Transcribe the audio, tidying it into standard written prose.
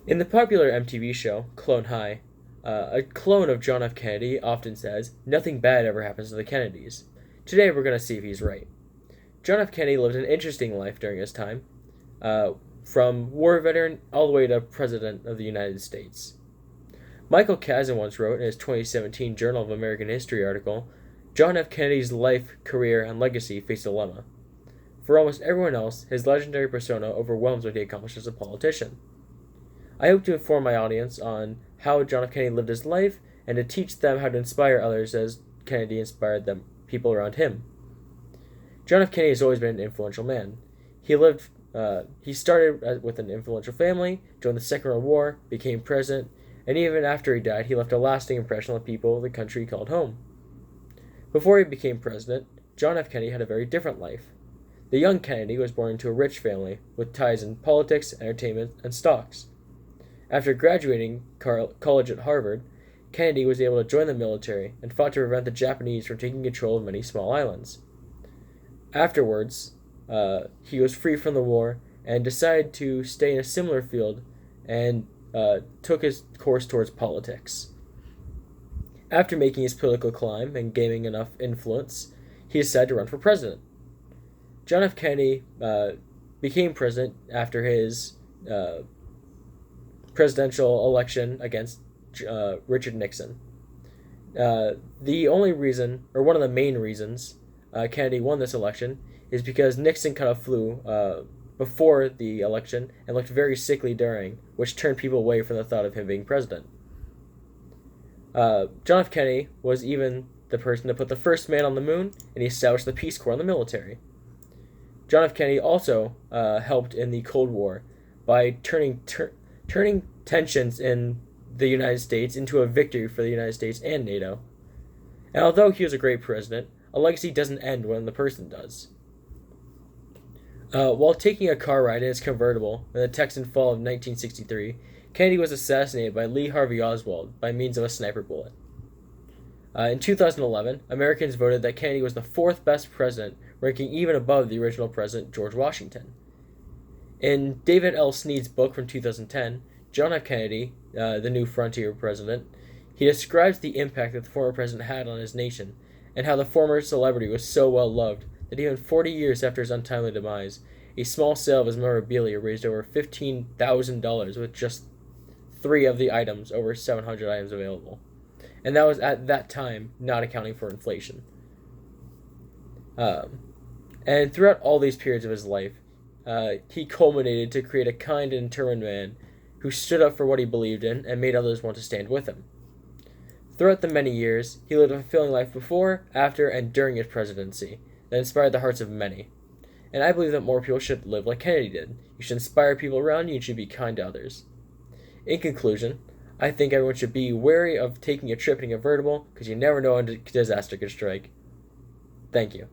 In the popular MTV show, Clone High, a clone of John F. Kennedy often says, "Nothing bad ever happens to the Kennedys." Today we're going to see if he's right. John F. Kennedy lived an interesting life during his time, uh, from war veteran all the way to President of the United States. Michael Kazin once wrote in his 2017 Journal of American History article, "John F. Kennedy's life, career, and legacy face a dilemma. For almost everyone else, his legendary persona overwhelms what he accomplished as a politician." I hope to inform my audience on how John F. Kennedy lived his life and to teach them how to inspire others as Kennedy inspired them, people around him. John F. Kennedy has always been an influential man. He started with an influential family, joined the Second World War, became president, and even after he died, he left a lasting impression on the people of the country he called home. Before he became president, John F. Kennedy had a very different life. The young Kennedy was born into a rich family with ties in politics, entertainment, and stocks. After graduating college at Harvard, Kennedy was able to join the military and fought to prevent the Japanese from taking control of many small islands. Afterwards, he was free from the war and decided to stay in a similar field and took his course towards politics. After making his political climb and gaining enough influence, he decided to run for president. John F. Kennedy became president after his presidential election against Richard Nixon. The only reason, or one of the main reasons, Kennedy won this election is because Nixon kind of flew before the election and looked very sickly during, which turned people away from the thought of him being president. John F. Kennedy was even the person to put the first man on the moon, and he established the Peace Corps in the military. John F. Kennedy also helped in the Cold War by turning tensions in the United States into a victory for the United States and NATO. And although he was a great president, a legacy doesn't end when the person does. While taking a car ride in his convertible in the Texan fall of 1963, Kennedy was assassinated by Lee Harvey Oswald by means of a sniper bullet. In 2011, Americans voted that Kennedy was the fourth best president, ranking even above the original president, George Washington. In David L. Snead's book from 2010, John F. Kennedy, the New Frontier president, he describes the impact that the former president had on his nation and how the former celebrity was so well loved that even 40 years after his untimely demise, a small sale of his memorabilia raised over $15,000 with just 3 of the items, over 700 items available. And that was at that time, not accounting for inflation. And throughout all these periods of his life, he culminated to create a kind and determined man who stood up for what he believed in and made others want to stand with him. Throughout the many years, he lived a fulfilling life before, after, and during his presidency that inspired the hearts of many. And I believe that more people should live like Kennedy did. You should inspire people around you and should be kind to others. In conclusion, I think everyone should be wary of taking a trip in a convertible because you never know when a disaster could strike. Thank you.